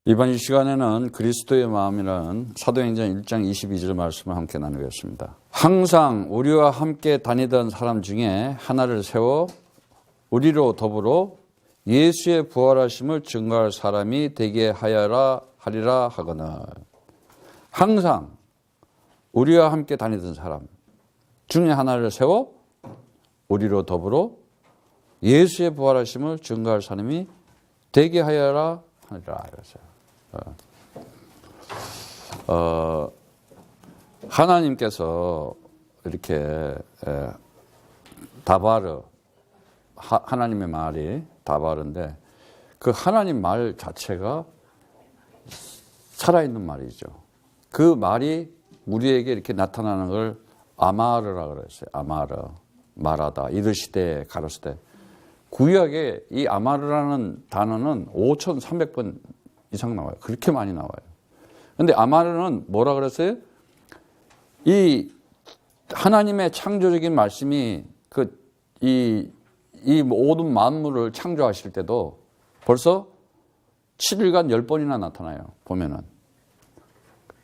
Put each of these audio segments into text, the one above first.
이번 이 시간에는 그리스도의 마음이라는 사도행전 1장 22절 말씀을 함께 나누겠습니다. 항상 우리와 함께 다니던 사람 중에 하나를 세워 우리로 더불어 예수의 부활하심을 증거할 사람이 되게 하리라 하거늘. 항상 우리와 함께 다니던 사람 중에 하나를 세워 우리로 더불어 예수의 부활하심을 증거할 사람이 되게 하리라 그랬어요. 하나님께서 이렇게 다바르, 하나님의 말이 다바르인데 그 하나님 말 자체가 살아있는 말이죠. 그 말이 우리에게 이렇게 나타나는 걸 아마르라고 그랬어요. 아마르, 말하다, 이르시되, 가로시되. 구약에 이 아마르라는 단어는 5,300번 이상 나와요. 그렇게 많이 나와요. 그런데 아마르는 뭐라 그랬어요? 이 하나님의 창조적인 말씀이 이 모든 만물을 창조하실 때도 벌써 7일간 10번이나 나타나요. 보면은.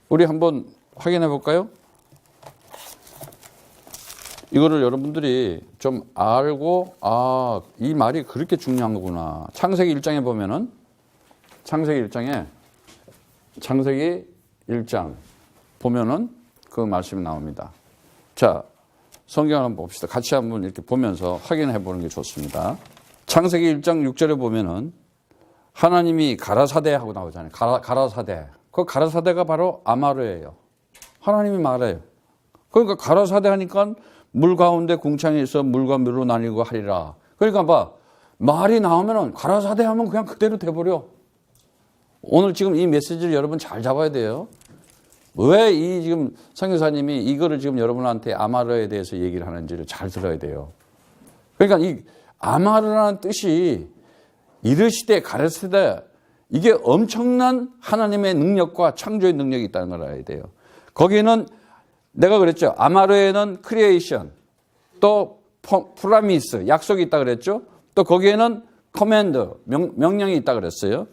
우리 한번 확인해 볼까요? 이거를 여러분들이 좀 알고, 이 말이 그렇게 중요한 거구나. 창세기 1장에 보면은, 창세기 1장 보면은 그 말씀이 나옵니다. 자, 성경을 한번 봅시다. 같이 한번 이렇게 보면서 확인해 보는 게 좋습니다. 창세기 1장 6절에 보면은 하나님이 가라사대 하고 나오잖아요. 가라사대. 그 가라사대가 바로 아마르예요. 하나님이 말해요. 그러니까 가라사대 하니까 물 가운데 궁창이 있어 물과 물로 나뉘고 하리라. 그러니까 봐. 말이 나오면은 가라사대 하면 그냥 그대로 돼버려. 오늘 지금 이 메시지를 여러분 잘 잡아야 돼요. 왜 이 지금 선교사님이 이거를 지금 여러분한테 아마르에 대해서 얘기를 하는지를 잘 들어야 돼요. 그러니까 이 아마르라는 뜻이 이르시되 가르치되 이게 엄청난 하나님의 능력과 창조의 능력이 있다는 걸 알아야 돼요. 거기에는 내가 그랬죠. 아마르에는 크리에이션, 또 프라미스, 약속이 있다 그랬죠. 또 거기에는 커맨드, 명령이 있다 그랬어요.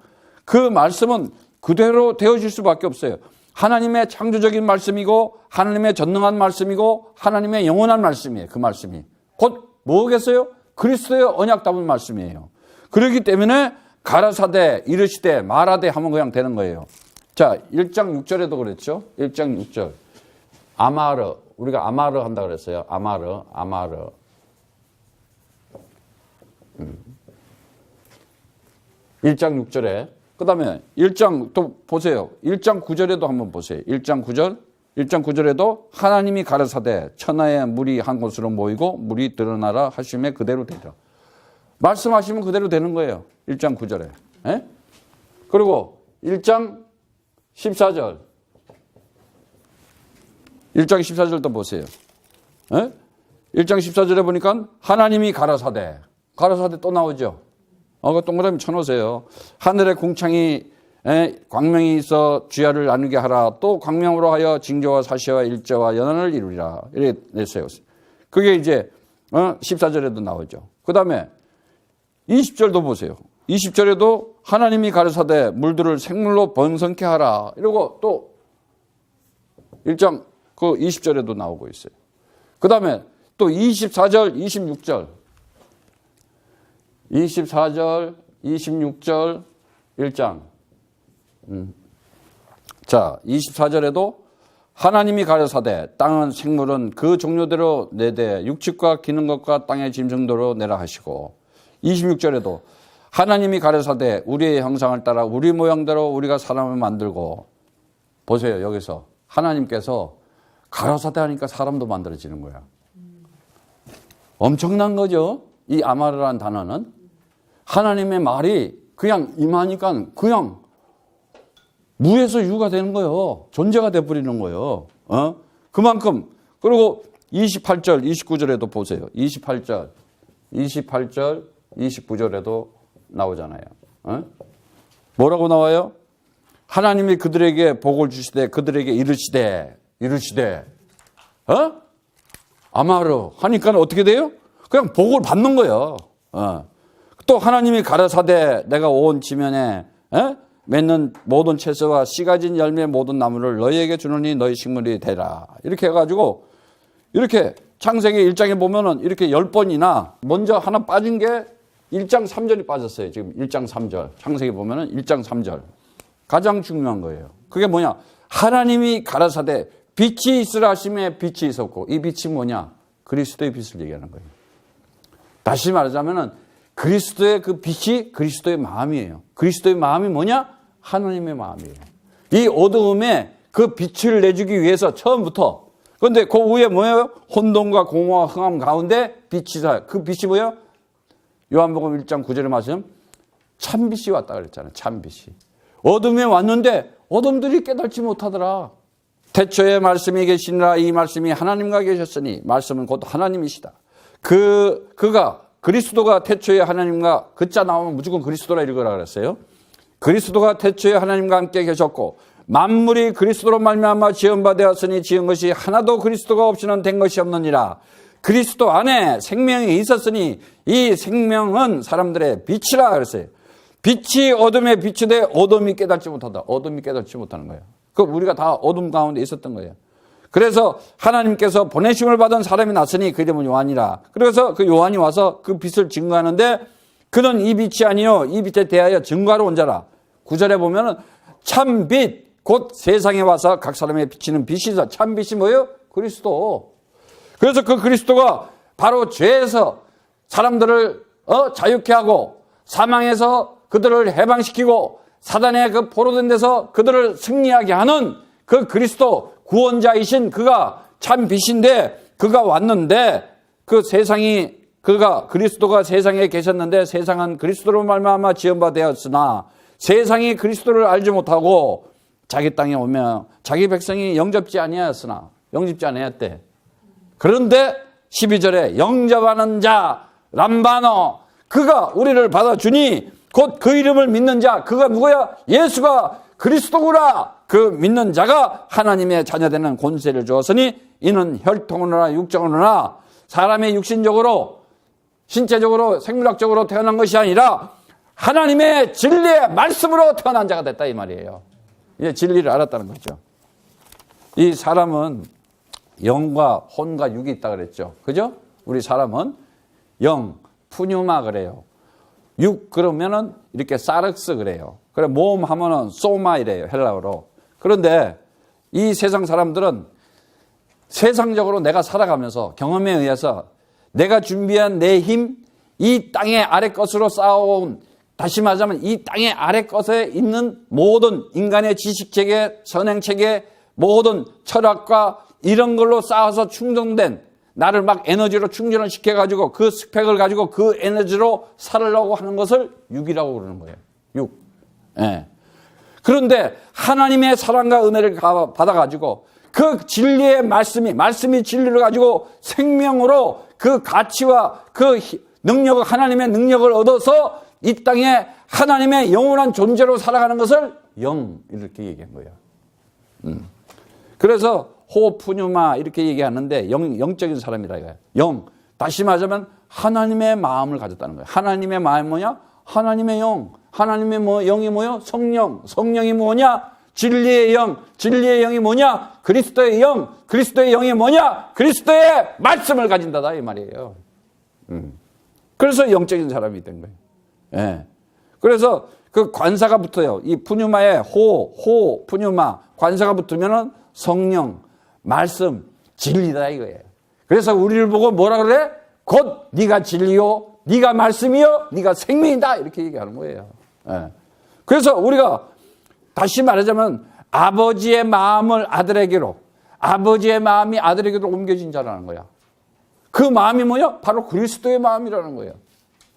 그 말씀은 그대로 되어질 수밖에 없어요. 하나님의 창조적인 말씀이고 하나님의 전능한 말씀이고 하나님의 영원한 말씀이에요. 그 말씀이. 곧 뭐겠어요? 그리스도의 언약 담은 말씀이에요. 그렇기 때문에 가라사대, 이르시되, 말하되 하면 그냥 되는 거예요. 자, 1장 6절에도 그랬죠. 1장 6절. 아마르, 우리가 아마르 한다 그랬어요. 아마르. 1장 6절에. 그 다음에 1장 또 보세요. 1장 9절에도 한번 보세요. 1장 9절에도 하나님이 가라사대 천하의 물이 한 곳으로 모이고 물이 드러나라 하심에 그대로 되죠. 말씀하시면 그대로 되는 거예요. 1장 9절에. 에? 그리고 1장 14절. 1장 14절도 보세요. 에? 1장 14절에 보니까 하나님이 가라사대 또 나오죠. 그 동그라미 쳐놓으세요. 하늘에 궁창이 광명이 있어 주야를 나누게 하라. 또 광명으로 하여 징조와 사시와 일제와 연한을 이루리라. 이렇게 냈어요. 그게 이제 14절에도 나오죠. 그 다음에 20절도 보세요. 20절에도 하나님이 가르사대 물들을 생물로 번성케 하라. 이러고 또 1장 그 20절에도 나오고 있어요. 그 다음에 또 24절, 26절. 24절, 26절, 1장. 자, 24절에도 하나님이 가라사대 땅은 생물은 그 종류대로 내되 육축과 기는 것과 땅의 짐승대로 내라 하시고 26절에도 하나님이 가라사대 우리의 형상을 따라 우리 모양대로 우리가 사람을 만들고 보세요. 여기서 하나님께서 가라사대 하니까 사람도 만들어지는 거야. 엄청난 거죠. 이 아마르라는 단어는 하나님의 말이 그냥 임하니까 그냥 무에서 유가 되는 거예요. 존재가 돼버리는 거예요. 그만큼. 그리고 28절, 29절에도 보세요. 28절, 29절에도 나오잖아요. 뭐라고 나와요? 하나님이 그들에게 복을 주시되 그들에게 이르시되 아마르 하니까 어떻게 돼요? 그냥 복을 받는 거예요. 또 하나님이 가라사대 내가 온 지면에 맺는 모든 채소와 씨 가진 열매 모든 나무를 너희에게 주노니 너희 식물이 되라. 이렇게 해가지고 이렇게 창세기 1장에 보면은 이렇게 10번이나 먼저 하나 빠진 게 1장 3절이 빠졌어요. 지금 1장 3절. 창세기 보면은 1장 3절. 가장 중요한 거예요. 그게 뭐냐? 하나님이 가라사대 빛이 있으라 하심에 빛이 있었고, 이 빛이 뭐냐? 그리스도의 빛을 얘기하는 거예요. 다시 말하자면은 그리스도의 그 빛이 그리스도의 마음이에요. 그리스도의 마음이 뭐냐? 하나님의 마음이에요. 이 어두움에 그 빛을 내주기 위해서 처음부터. 그런데 그 위에 뭐예요? 혼돈과 공허와 흥함 가운데 빛이 사. 그 빛이 뭐예요? 요한복음 1장 9절에 말씀 참빛이 왔다 그랬잖아요. 참빛이. 어둠에 왔는데 어둠들이 깨닫지 못하더라. 태초에 말씀이 계시니라. 이 말씀이 하나님과 계셨으니 말씀은 곧 하나님이시다. 그가 그리스도가 태초에 하나님과 그자 나오면 무조건 그리스도라 읽으라 그랬어요. 그리스도가 태초에 하나님과 함께 계셨고 만물이 그리스도로 말미암아 지은 바 되었으니 지은 것이 하나도 그리스도가 없이는 된 것이 없느니라. 그리스도 안에 생명이 있었으니 이 생명은 사람들의 빛이라 그랬어요. 빛이 어둠에 비추되 어둠이 깨닫지 못하다. 어둠이 깨닫지 못하는 거예요. 그 우리가 다 어둠 가운데 있었던 거예요. 그래서 하나님께서 보내심을 받은 사람이 났으니 그 이름은 요한이라. 그래서 그 요한이 와서 그 빛을 증거하는데 그는 이 빛이 아니요 이 빛에 대하여 증거하러 온 자라. 9절에 보면은 참빛 곧 세상에 와서 각 사람에 비치는 빛이다. 참빛이 뭐예요? 그리스도. 그래서 그 그리스도가 바로 죄에서 사람들을 자유케 하고 사망에서 그들을 해방시키고 사단의 그 포로된 데서 그들을 승리하게 하는 그 그리스도 구원자이신 그가 참 빛인데 그가 왔는데 그 세상이 그리스도가 세상에 계셨는데 세상은 그리스도로 말미암아 지은 바 되었으나 세상이 그리스도를 알지 못하고 자기 땅에 오며 자기 백성이 영접지 아니하였대. 그런데 12절에 영접하는 자 람바노 그가 우리를 받아주니 곧 그 이름을 믿는 자 그가 누구야? 예수가 그리스도구나. 그 믿는 자가 하나님의 자녀되는 권세를 주었으니 이는 혈통으로나 육정으로나 사람의 육신적으로 신체적으로 생물학적으로 태어난 것이 아니라 하나님의 진리의 말씀으로 태어난 자가 됐다 이 말이에요. 이제 진리를 알았다는 거죠. 이 사람은 영과 혼과 육이 있다 그랬죠. 그죠? 우리 사람은 영, 푸뉴마 그래요. 육 그러면은 이렇게 사르스 그래요. 그래 몸 하면은 소마 이래요. 헬라어로. 그런데 이 세상 사람들은 세상적으로 내가 살아가면서 경험에 의해서 내가 준비한 내 힘, 이 땅의 아래 것으로 쌓아온 다시 말하자면 이 땅의 아래 것에 있는 모든 인간의 지식체계, 선행체계, 모든 철학과 이런 걸로 쌓아서 충전된 나를 막 에너지로 충전을 시켜가지고 그 스펙을 가지고 그 에너지로 살으려고 하는 것을 육이라고 그러는 거예요. 육. 예. 그런데 하나님의 사랑과 은혜를 받아가지고 그 진리의 말씀이 진리를 가지고 생명으로 그 가치와 그 능력을, 하나님의 능력을 얻어서 이 땅에 하나님의 영원한 존재로 살아가는 것을 영, 이렇게 얘기한 거예요. 그래서 호푸뉴마 이렇게 얘기하는데 영적인 사람이라 이거예요. 영. 다시 말하자면 하나님의 마음을 가졌다는 거예요. 하나님의 마음이 뭐냐? 하나님의 영. 하나님의 영이 뭐요? 성령. 성령이 뭐냐? 진리의 영. 진리의 영이 뭐냐? 그리스도의 영. 그리스도의 영이 뭐냐? 그리스도의 말씀을 가진다다 이 말이에요. 그래서 영적인 사람이 된 거예요. 예. 그래서 그 관사가 붙어요. 이 푸뉴마에 푸뉴마 관사가 붙으면은 성령, 말씀, 진리다 이거예요. 그래서 우리를 보고 뭐라 그래? 곧 네가 진리요, 네가 말씀이요, 네가 생명이다 이렇게 얘기하는 거예요. 예. 그래서 우리가 다시 말하자면 아버지의 마음을 아들에게로, 아버지의 마음이 아들에게로 옮겨진 자라는 거야. 그 마음이 뭐야? 바로 그리스도의 마음이라는 거예요.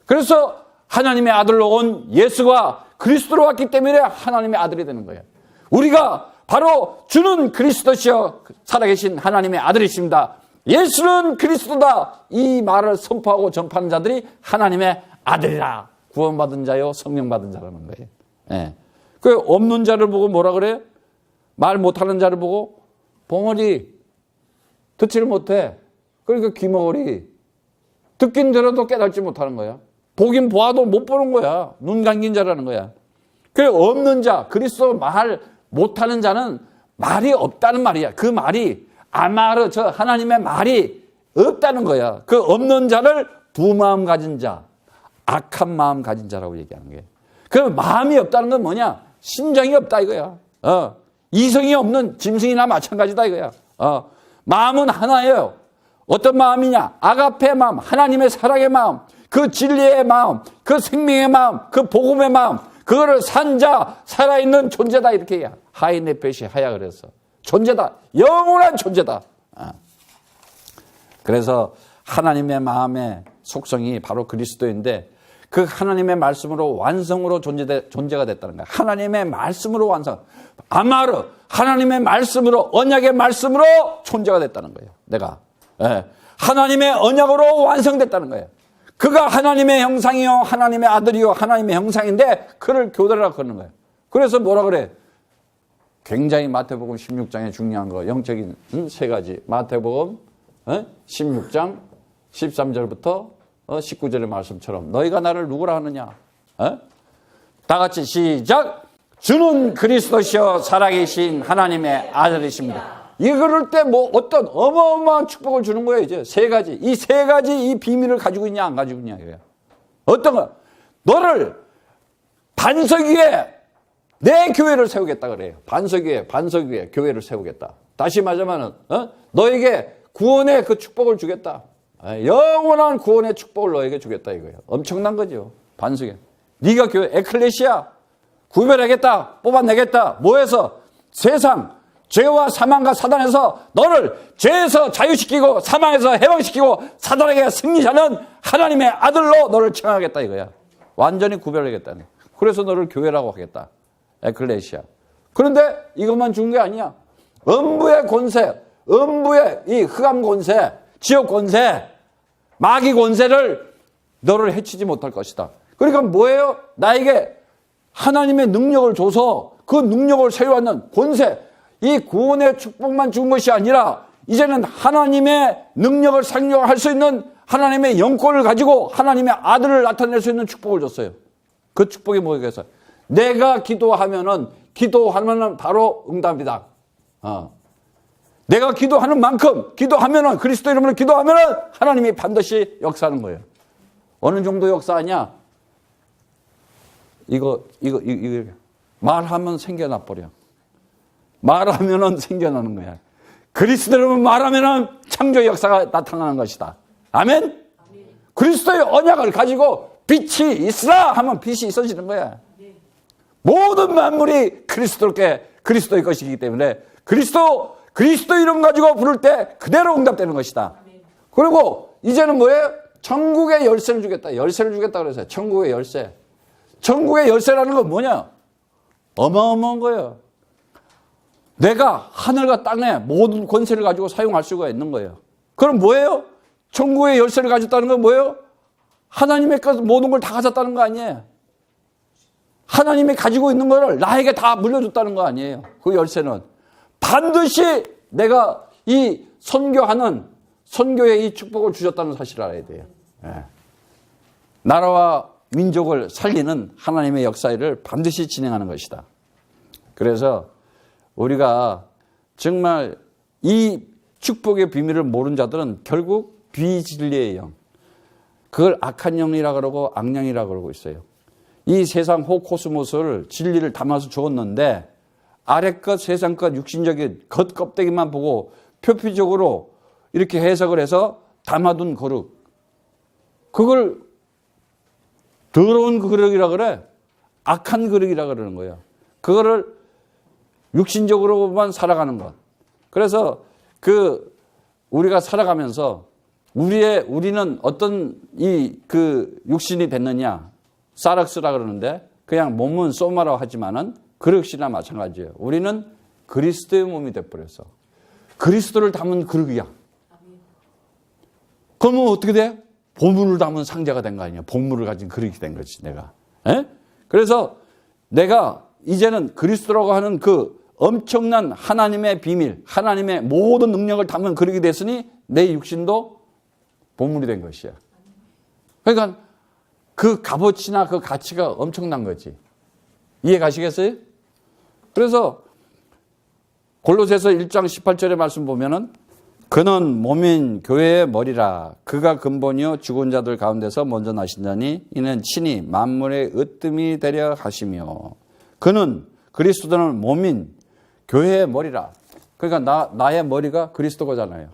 그래서 하나님의 아들로 온 예수가 그리스도로 왔기 때문에 하나님의 아들이 되는 거예요. 우리가 바로 주는 그리스도시여 살아계신 하나님의 아들이십니다. 예수는 그리스도다. 이 말을 선포하고 전파하는 자들이 하나님의 아들이라. 구원받은 자요 성령 받은 자라는 거예요. 예. 그 없는 자를 보고 뭐라 그래? 말 못하는 자를 보고 봉어리 듣지를 못해. 그러니까 귀머거리. 듣긴 들어도 깨닫지 못하는 거야. 보긴 보아도 못 보는 거야. 눈 감긴 자라는 거야. 그래 없는 자, 그리스도 말 못하는 자는 말이 없다는 말이야. 그 말이 아마르 저 하나님의 말이 없다는 거야. 그 없는 자를 두 마음 가진 자, 악한 마음 가진 자라고 얘기하는 거예요. 그 마음이 없다는 건 뭐냐? 심정이 없다 이거야. 이성이 없는 짐승이나 마찬가지다 이거야. 마음은 하나예요. 어떤 마음이냐? 아가페 마음, 하나님의 사랑의 마음, 그 진리의 마음, 그 생명의 마음, 그 복음의 마음, 그거를 산 자, 살아있는 존재다 이렇게 해야. 하이네펫이 하야 그래서 존재다. 영원한 존재다. 그래서 하나님의 마음의 속성이 바로 그리스도인데 그 하나님의 말씀으로 완성으로 존재가 됐다는 거야. 하나님의 말씀으로 완성. 아마르 하나님의 말씀으로 언약의 말씀으로 존재가 됐다는 거예요. 내가 하나님의 언약으로 완성됐다는 거예요. 그가 하나님의 형상이요 하나님의 아들이요 하나님의 형상인데 그를 교대라고 그러는 거예요. 그래서 뭐라 그래? 굉장히 마태복음 16장에 중요한 거 영적인 세 가지. 마태복음 16장 13절부터 19절의 말씀처럼 너희가 나를 누구라 하느냐? 다 같이 시작. 주는 그리스도시요 살아계신 하나님의 아들이십니다. 이럴 때 뭐 어떤 어마어마한 축복을 주는 거예요. 이제 세 가지. 이 세 가지 이 비밀을 가지고 있냐 안 가지고 있냐 이거야. 어떤 거? 너를 반석 위에 내 교회를 세우겠다 그래요. 반석 위에 교회를 세우겠다. 다시 말하면 너에게 구원의 그 축복을 주겠다. 영원한 구원의 축복을 너에게 주겠다 이거예요. 엄청난 거죠. 반석에. 네가 교회 에클레시아 구별하겠다. 뽑아내겠다. 뭐해서? 세상 죄와 사망과 사단에서 너를 죄에서 자유시키고 사망에서 해방시키고 사단에게 승리하는 하나님의 아들로 너를 청하겠다 이거야. 완전히 구별하겠다는. 그래서 너를 교회라고 하겠다. 에클레시아. 그런데 이것만 준 게 아니야. 음부의 권세, 음부의 이 흑암 권세, 지옥 권세, 마귀 권세를 너를 해치지 못할 것이다. 그러니까 뭐예요? 나에게 하나님의 능력을 줘서 그 능력을 세워왔는 권세, 이 구원의 축복만 준 것이 아니라 이제는 하나님의 능력을 상용할 수 있는 하나님의 영권을 가지고 하나님의 아들을 나타낼 수 있는 축복을 줬어요. 그 축복이 뭐겠어요? 내가 기도하면은 바로 응답이다. 내가 기도하는 만큼 기도하면은 그리스도 이름으로 기도하면은 하나님이 반드시 역사하는 거예요. 어느 정도 역사하냐? 이거 말하면 생겨나 버려. 말하면은 생겨나는 거야. 그리스도 이름으로 말하면은 창조의 역사가 나타나는 것이다. 아멘? 그리스도의 언약을 가지고 빛이 있으라 하면 빛이 있어지는 거야. 모든 만물이 그리스도의 것이기 때문에 그리스도 이름 가지고 부를 때 그대로 응답되는 것이다. 그리고 이제는 뭐예요? 천국의 열쇠를 주겠다. 열쇠를 주겠다 그래서 천국의 열쇠. 천국의 열쇠라는 건 뭐냐? 어마어마한 거예요. 내가 하늘과 땅에 모든 권세를 가지고 사용할 수가 있는 거예요. 그럼 뭐예요? 천국의 열쇠를 가졌다는 건 뭐예요? 하나님의 모든 걸 다 가졌다는 거 아니에요. 하나님이 가지고 있는 거를 나에게 다 물려줬다는 거 아니에요. 그 열쇠는 반드시 내가 이 선교의 이 축복을 주셨다는 사실을 알아야 돼요. 나라와 민족을 살리는 하나님의 역사를 반드시 진행하는 것이다. 그래서 우리가 정말 이 축복의 비밀을 모르는 자들은 결국 비진리의 영, 그걸 악한 영이라 그러고 악령이라 그러고 있어요. 이 세상 호코스모스를 진리를 담아서 주었는데 아래 것, 세상 것, 육신적인 겉껍데기만 보고 표피적으로 이렇게 해석을 해서 담아둔 그릇, 그걸 더러운 그릇이라 그래. 악한 그릇이라 그러는 거예요. 그거를 육신적으로만 살아가는 것. 그래서 우리가 살아가면서 우리는 어떤 육신이 됐느냐. 사락스라 그러는데 그냥 몸은 소마라고 하지만은 그릇이나 마찬가지예요. 우리는 그리스도의 몸이 돼버렸어. 그리스도를 담은 그릇이야. 그러면 어떻게 돼? 보물을 담은 상자가 된 거 아니야. 보물을 가진 그릇이 된 거지, 내가. 그래서 내가 이제는 그리스도라고 하는 그 엄청난 하나님의 비밀, 하나님의 모든 능력을 담은 그릇이 됐으니 내 육신도 보물이 된 것이야. 그러니까 그 값어치나 그 가치가 엄청난 거지. 이해 가시겠어요? 그래서 골로새서 1장 18절의 말씀 보면은 그는 몸인 교회의 머리라. 그가 근본이요 죽은 자들 가운데서 먼저 나신 자니 이는 친히 만물의 으뜸이 되려 하시며 그는 그리스도는 몸인 교회의 머리라. 그러니까 나의 머리가 그리스도잖아요.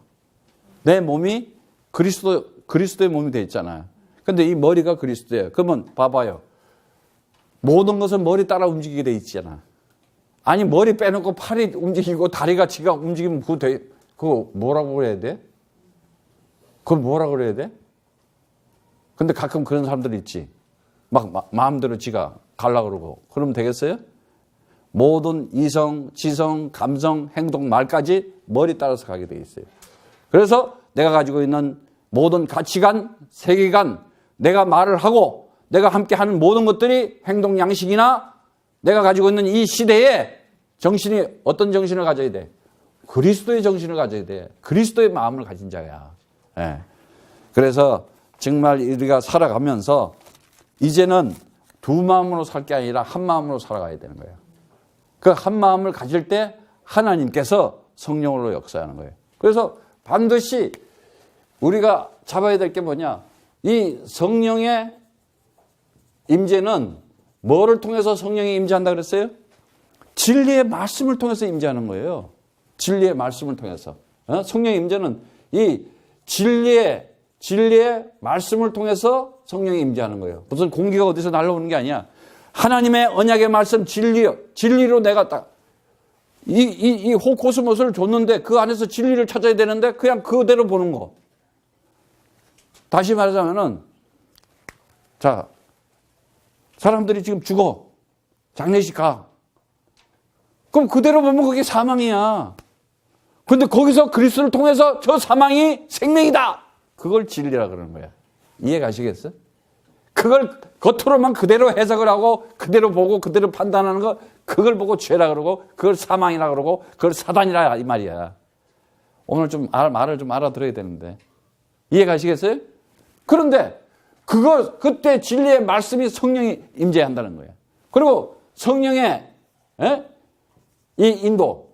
내 몸이 그리스도의 몸이 되어 있잖아요. 근데 이 머리가 그리스도예요. 그러면 봐봐요. 모든 것은 머리 따라 움직이게 돼 있잖아. 아니 머리 빼놓고 팔이 움직이고 다리가 지가 움직이면 그거 뭐라고 그래야 돼? 그걸 뭐라고 그래야 돼? 근데 가끔 그런 사람들이 있지. 막 마음대로 지가 가려고 그러고. 그러면 되겠어요? 모든 이성, 지성, 감성, 행동, 말까지 머리 따라서 가게 돼 있어요. 그래서 내가 가지고 있는 모든 가치관, 세계관, 내가 말을 하고 내가 함께 하는 모든 것들이 행동 양식이나 내가 가지고 있는 이 시대에 정신이 어떤 정신을 가져야 돼? 그리스도의 정신을 가져야 돼. 그리스도의 마음을 가진 자야. 예. 그래서 정말 우리가 살아가면서 이제는 두 마음으로 살 게 아니라 한 마음으로 살아가야 되는 거예요. 그 한 마음을 가질 때 하나님께서 성령으로 역사하는 거예요. 그래서 반드시 우리가 잡아야 될 게 뭐냐? 이 성령의 임재는 뭐를 통해서 성령이 임재한다 그랬어요? 진리의 말씀을 통해서 임재하는 거예요. 진리의 말씀을 통해서. 성령의 임재는 이 진리의 말씀을 통해서 성령이 임재하는 거예요. 무슨 공기가 어디서 날아오는 게 아니야. 하나님의 언약의 말씀 진리로 내가 딱 이 호코스모스를 줬는데 그 안에서 진리를 찾아야 되는데 그냥 그대로 보는 거. 다시 말하자면은 자, 사람들이 지금 죽어. 장례식 가. 그럼 그대로 보면 그게 사망이야. 근데 거기서 그리스도를 통해서 저 사망이 생명이다. 그걸 진리라 그러는 거야. 이해 가시겠어? 그걸 겉으로만 그대로 해석을 하고 그대로 보고 그대로 판단하는 거 그걸 보고 죄라 그러고 그걸 사망이라 그러고 그걸 사단이라 이 말이야. 오늘 좀 말을 좀 알아들어야 되는데. 이해 가시겠어요? 그런데 그때 진리의 말씀이 성령이 임재한다는 거예요. 그리고 성령의 이 인도.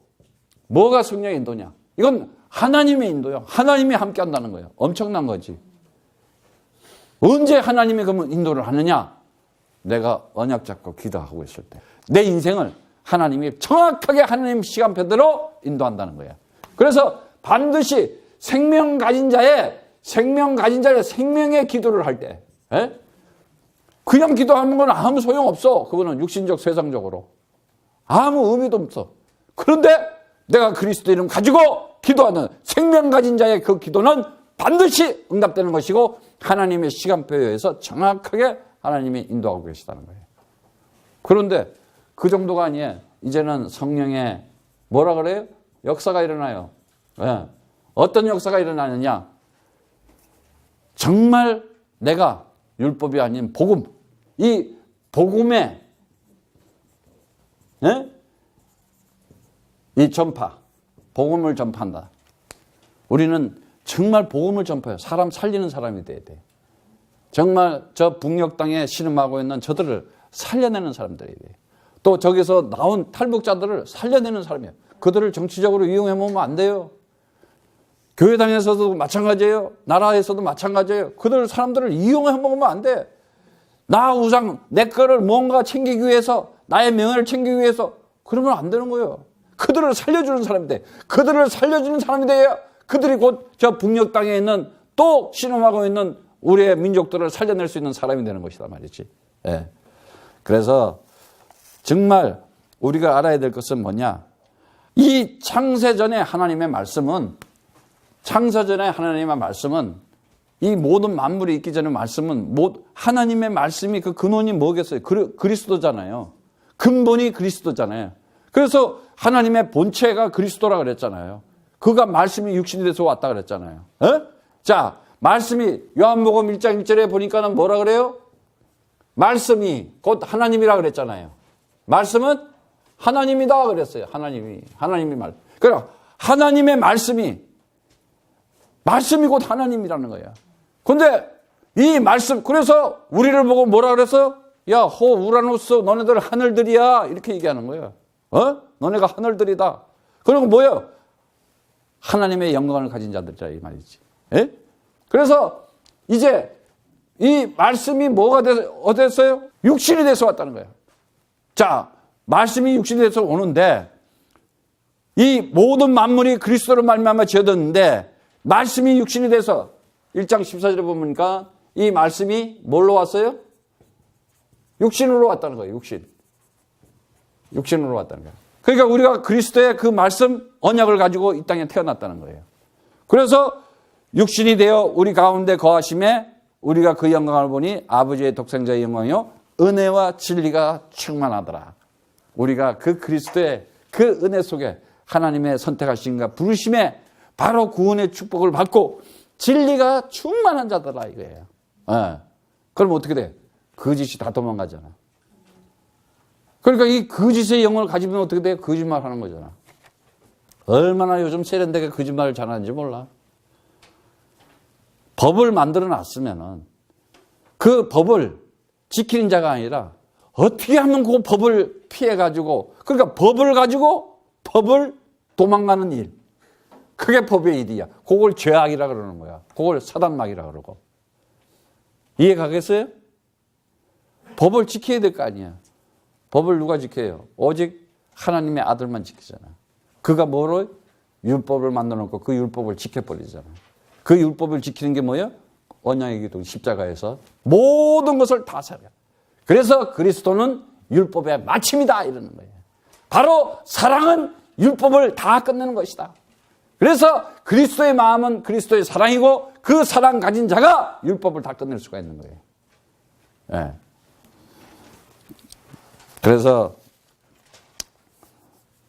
뭐가 성령의 인도냐? 이건 하나님의 인도요. 하나님이 함께 한다는 거예요. 엄청난 거지. 언제 하나님이 그러면 인도를 하느냐? 내가 언약 잡고 기도하고 있을 때. 내 인생을 하나님이 정확하게 하나님 시간표대로 인도한다는 거예요. 그래서 반드시 생명 가진 자의 생명의 기도를 할 때, 그냥 기도하는 건 아무 소용없어. 그거는 육신적, 세상적으로. 아무 의미도 없어. 그런데 내가 그리스도 이름 가지고 기도하는 생명 가진 자의 그 기도는 반드시 응답되는 것이고 하나님의 시간표에 의해서 정확하게 하나님이 인도하고 계시다는 거예요. 그런데 그 정도가 아니에요. 이제는 성령의 뭐라 그래요? 역사가 일어나요. 어떤 역사가 일어나느냐? 정말 내가 율법이 아닌 복음, 이 복음의 이 전파, 복음을 전파한다. 우리는 정말 복음을 전파해요. 사람 살리는 사람이 돼야 돼. 정말 저 북녘 땅에 신음하고 있는 저들을 살려내는 사람들이 돼. 또 저기서 나온 탈북자들을 살려내는 사람이에요. 그들을 정치적으로 이용해 보면 안 돼요. 교회당에서도 마찬가지예요. 나라에서도 마찬가지예요. 그들 사람들을 이용해 먹으면 안 돼. 나 우상, 내 거를 뭔가 챙기기 위해서, 나의 명예를 챙기기 위해서 그러면 안 되는 거예요. 그들을 살려주는 사람이 돼. 그들을 살려주는 사람이 돼야 그들이 곧 저 북녘 땅에 있는 또 신음하고 있는 우리의 민족들을 살려낼 수 있는 사람이 되는 것이다 말이지. 예. 그래서 정말 우리가 알아야 될 것은 뭐냐? 이 창세전의 하나님의 말씀은 이 모든 만물이 있기 전에 말씀은 하나님의 말씀이 그 근원이 뭐겠어요? 그리스도잖아요. 근본이 그리스도잖아요. 그래서 하나님의 본체가 그리스도라 그랬잖아요. 그가 말씀이 육신이 돼서 왔다 그랬잖아요. 자, 말씀이 요한복음 1장 1절에 보니까는 뭐라 그래요? 말씀이 곧 하나님이라 그랬잖아요. 말씀은 하나님이다 그랬어요. 하나님이 말. 그러니까 하나님의 말씀이 곧 하나님이라는 거야. 근데 이 말씀, 그래서 우리를 보고 뭐라 그랬어요? 야, 우라노스, 너네들 하늘들이야. 이렇게 얘기하는 거예요. 너네가 하늘들이다. 그리고 뭐예요? 하나님의 영광을 가진 자들이라 이 말이지. 예? 그래서 이제 이 말씀이 뭐가 됐어요? 육신이 돼서 왔다는 거예요. 자, 말씀이 육신이 돼서 오는데 이 모든 만물이 그리스도로 말미암아 지어졌는데 말씀이 육신이 돼서 1장 14절에 보니까 이 말씀이 뭘로 왔어요? 육신으로 왔다는 거예요. 육신으로 왔다는 거예요. 그러니까 우리가 그리스도의 그 말씀 언약을 가지고 이 땅에 태어났다는 거예요. 그래서 육신이 되어 우리 가운데 거하심에 우리가 그 영광을 보니 아버지의 독생자의 영광이요 은혜와 진리가 충만하더라. 우리가 그 그리스도의 그 은혜 속에 하나님의 선택하심과 부르심에 바로 구원의 축복을 받고 진리가 충만한 자더라 이거예요. 그럼 어떻게 돼? 거짓이 다 도망가잖아. 그러니까 이 거짓의 영을 가지면 어떻게 돼? 거짓말 하는 거잖아. 얼마나 요즘 세련되게 거짓말을 잘하는지 몰라. 법을 만들어 놨으면은 그 법을 지키는 자가 아니라 어떻게 하면 그 법을 피해가지고, 그러니까 법을 가지고 법을 도망가는 일. 그게 법의 일이야. 그걸 죄악이라 그러는 거야. 그걸 사단막이라 그러고. 이해 가겠어요? 법을 지켜야 될 거 아니야. 법을 누가 지켜요? 오직 하나님의 아들만 지키잖아. 그가 뭐로? 율법을 만들어 놓고 그 율법을 지켜버리잖아. 그 율법을 지키는 게 뭐예요? 언약의 기둥 십자가에서 모든 것을 다 살아요. 그래서 그리스도는 율법의 마침이다 이러는 거예요. 바로 사랑은 율법을 다 끝내는 것이다. 그래서 그리스도의 마음은 그리스도의 사랑이고 그 사랑 가진 자가 율법을 다 끝낼 수가 있는 거예요. 네. 그래서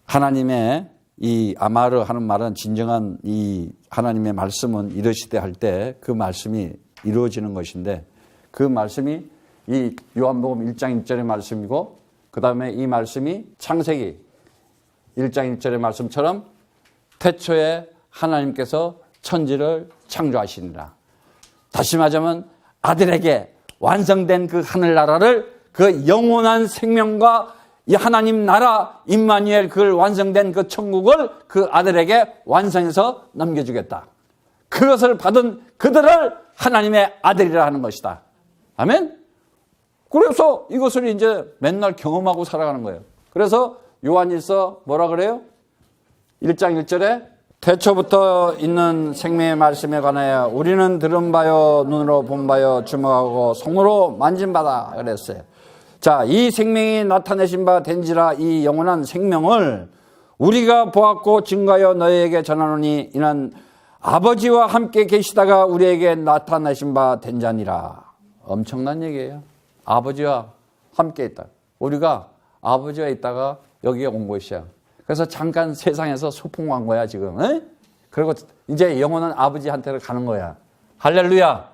하나님의 이 아마르 하는 말은 진정한 이 하나님의 말씀은 이러시되 할 때 그 말씀이 이루어지는 것인데 그 말씀이 이 요한복음 1장 1절의 말씀이고 그 다음에 이 말씀이 창세기 1장 1절의 말씀처럼 태초에 하나님께서 천지를 창조하시니라. 다시 말하자면 아들에게 완성된 그 하늘나라를 그 영원한 생명과 이 하나님 나라 임마누엘 그걸 완성된 그 천국을 그 아들에게 완성해서 넘겨주겠다. 그것을 받은 그들을 하나님의 아들이라 하는 것이다. 아멘? 그래서 이것을 이제 맨날 경험하고 살아가는 거예요. 그래서 요한일서 뭐라 그래요? 1장 1절에 태초부터 있는 생명의 말씀에 관하여 우리는 들은 바요 눈으로 본 바요 주목하고 손으로 만진 바다 그랬어요. 자, 이 생명이 나타내신 바 된지라 이 영원한 생명을 우리가 보았고 증거하여 너희에게 전하노니 이는 아버지와 함께 계시다가 우리에게 나타내신 바 된 자니라. 엄청난 얘기예요. 아버지와 함께 있다. 우리가 아버지와 있다가 여기에 온 것이야. 그래서 잠깐 세상에서 소풍한 거야 지금. 에? 그리고 이제 영원한 아버지한테로 가는 거야. 할렐루야.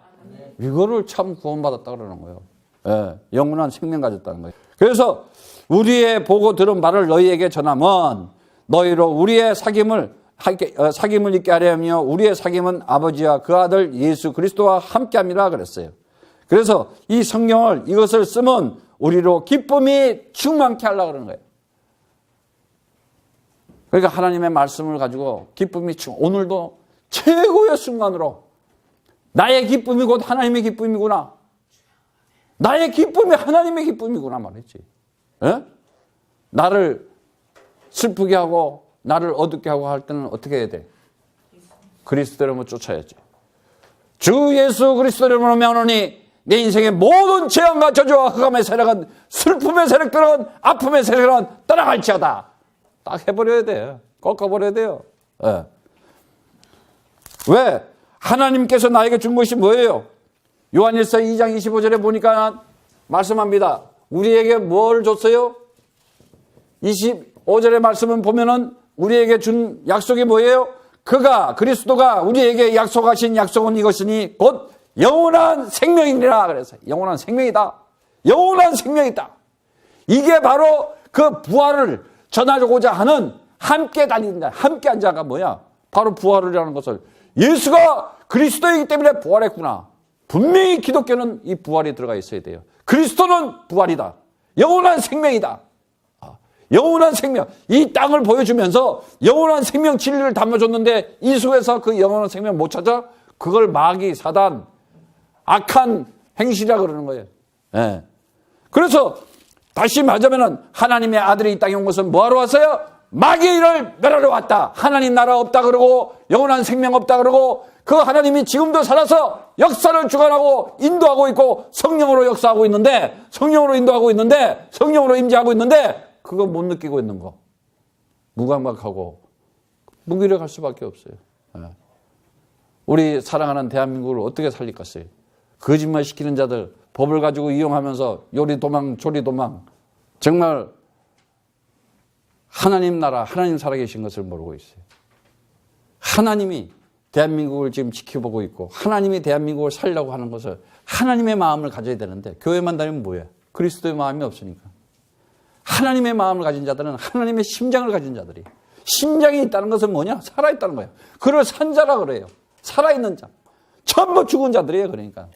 이거를 참 구원받았다 그러는 거예요. 예, 영원한 생명 가졌다는 거예요. 그래서 우리의 보고 들은 말을 너희에게 전하면 너희로 우리의 사귐을 있게 하려며 우리의 사귐은 아버지와 그 아들 예수 그리스도와 함께함이라 그랬어요. 그래서 이 성경을 이것을 쓰면 우리로 기쁨이 충만케 하려고 그러는 거예요. 그러니까 하나님의 말씀을 가지고 기쁨이 오늘도 최고의 순간으로 나의 기쁨이 곧 하나님의 기쁨이구나. 나의 기쁨이 하나님의 기쁨이구나 말했지. 에? 나를 슬프게 하고 나를 어둡게 하고 할 때는 어떻게 해야 돼? 그리스도를 쫓아야지. 주 예수 그리스도를 명하노니 내 인생의 모든 재앙과 저주와 흑암의 세력은 슬픔의 세력들은 아픔의 세력은 떠나갈지어다. 딱 해버려야 돼. 꺾어버려야 돼요. 네. 왜? 하나님께서 나에게 준 것이 뭐예요? 요한일서 2장 25절에 보니까 말씀합니다. 우리에게 뭘 줬어요? 25절의 말씀은 보면은 우리에게 준 약속이 뭐예요? 그리스도가 우리에게 약속하신 약속은 이것이니 곧 영원한 생명이니라 그랬어요. 영원한 생명이다. 영원한 생명이다. 이게 바로 그 부활을 전하고자 하는 함께 다닌다. 함께 한 자가 뭐야? 바로 부활이라는 것을 예수가 그리스도이기 때문에 부활했구나. 분명히 기독교는 이 부활이 들어가 있어야 돼요. 그리스도는 부활이다. 영원한 생명이다. 영원한 생명. 이 땅을 보여주면서 영원한 생명 진리를 담아줬는데 이 속에서 그 영원한 생명 못 찾아? 그걸 마귀, 사단, 악한 행실이라 그러는 거예요. 예. 그래서 다시 말하자면 하나님의 아들이 이 땅에 온 것은 뭐하러 왔어요? 마귀의 일을 멸하러 왔다. 하나님 나라 없다 그러고 영원한 생명 없다 그러고 그 하나님이 지금도 살아서 역사를 주관하고 인도하고 있고 성령으로 역사하고 있는데 성령으로 인도하고 있는데 성령으로 임재하고 있는데 그거 못 느끼고 있는 거. 무감각하고 무기력할 수밖에 없어요. 우리 사랑하는 대한민국을 어떻게 살릴겠어요? 거짓말 시키는 자들, 법을 가지고 이용하면서 요리 도망, 조리 도망. 정말 하나님 나라, 하나님 살아계신 것을 모르고 있어요. 하나님이 대한민국을 지금 지켜보고 있고 하나님이 대한민국을 살려고 하는 것을 하나님의 마음을 가져야 되는데 교회만 다니면 뭐예요? 그리스도의 마음이 없으니까. 하나님의 마음을 가진 자들은 하나님의 심장을 가진 자들이. 심장이 있다는 것은 뭐냐? 살아있다는 거예요. 그걸 산 자라 그래요. 살아있는 자. 전부 죽은 자들이에요. 그러니까.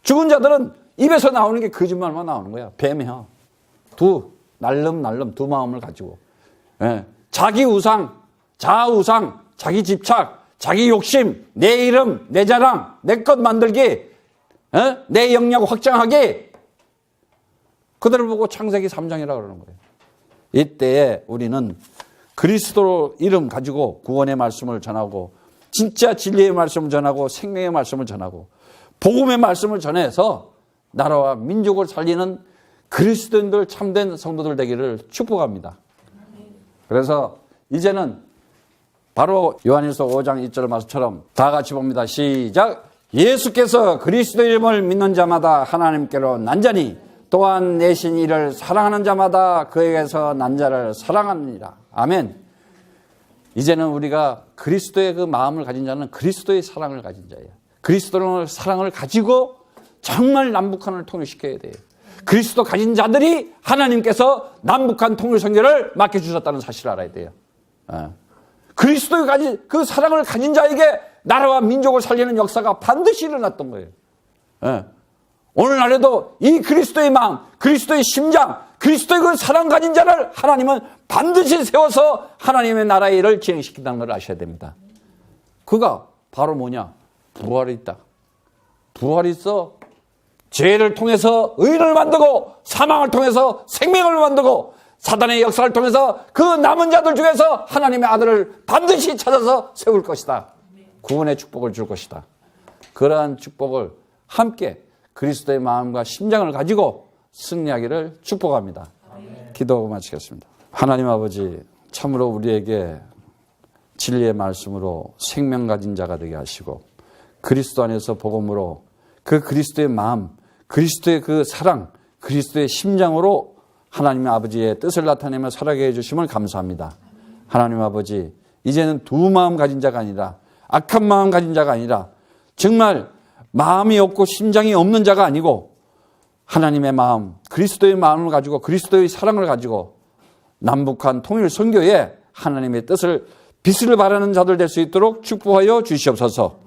죽은 자들은 입에서 나오는 게 거짓말만 나오는 거야. 뱀이야. 날름 두 마음을 가지고. 자기 우상, 자아우상, 자기 집착, 자기 욕심, 내 이름, 내 자랑, 내 것 만들기, 내 영역 확장하기. 그들을 보고 창세기 3장이라고 그러는 거예요. 이때에 우리는 그리스도 이름 가지고 구원의 말씀을 전하고 진짜 진리의 말씀을 전하고 생명의 말씀을 전하고 복음의 말씀을 전해서 나라와 민족을 살리는 그리스도인들 참된 성도들 되기를 축복합니다. 그래서 이제는 바로 요한일서 5장 1절 말씀처럼 다 같이 봅니다. 시작. 예수께서 그리스도 이름을 믿는 자마다 하나님께로 난자니 또한 내신 이를 사랑하는 자마다 그에게서 난 자를 사랑하느니라. 아멘. 이제는 우리가 그리스도의 그 마음을 가진 자는 그리스도의 사랑을 가진 자예요. 그리스도의 사랑을 가지고 정말 남북한을 통일시켜야 돼요. 그리스도 가진 자들이 하나님께서 남북한 통일 선교를 맡겨주셨다는 사실을 알아야 돼요. 그리스도의 가진 그 사랑을 가진 자에게 나라와 민족을 살리는 역사가 반드시 일어났던 거예요. 오늘날에도 이 그리스도의 마음, 그리스도의 심장, 그리스도의 그 사랑 가진 자를 하나님은 반드시 세워서 하나님의 나라의 일을 진행시킨다는 걸 아셔야 됩니다. 그가 바로 뭐냐? 부활이 있다. 부활이 있어. 죄를 통해서 의를 만들고 사망을 통해서 생명을 만들고 사단의 역사를 통해서 그 남은 자들 중에서 하나님의 아들을 반드시 찾아서 세울 것이다. 구원의 축복을 줄 것이다. 그러한 축복을 함께 그리스도의 마음과 심장을 가지고 승리하기를 축복합니다. 기도하고 마치겠습니다. 하나님 아버지, 참으로 우리에게 진리의 말씀으로 생명 가진 자가 되게 하시고 그리스도 안에서 복음으로 그 그리스도의 마음, 그리스도의 그 사랑, 그리스도의 심장으로 하나님 아버지의 뜻을 나타내며 살아가게 해주심을 감사합니다. 하나님 아버지, 이제는 두 마음 가진 자가 아니라 악한 마음 가진 자가 아니라 정말 마음이 없고 심장이 없는 자가 아니고 하나님의 마음, 그리스도의 마음을 가지고 그리스도의 사랑을 가지고 남북한 통일 선교에 하나님의 뜻을 빛을 발하는 자들 될 수 있도록 축복하여 주시옵소서.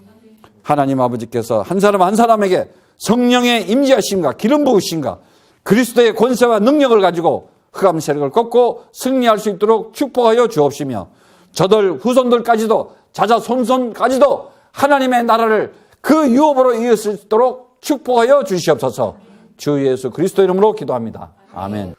하나님 아버지께서 한 사람 한 사람에게 성령의 임재하심과 기름 부으심과 그리스도의 권세와 능력을 가지고 흑암 세력을 꺾고 승리할 수 있도록 축복하여 주옵시며 저들 후손들까지도 자자손손까지도 하나님의 나라를 그 유업으로 이을 수 있도록 축복하여 주시옵소서. 주 예수 그리스도 이름으로 기도합니다. 아멘.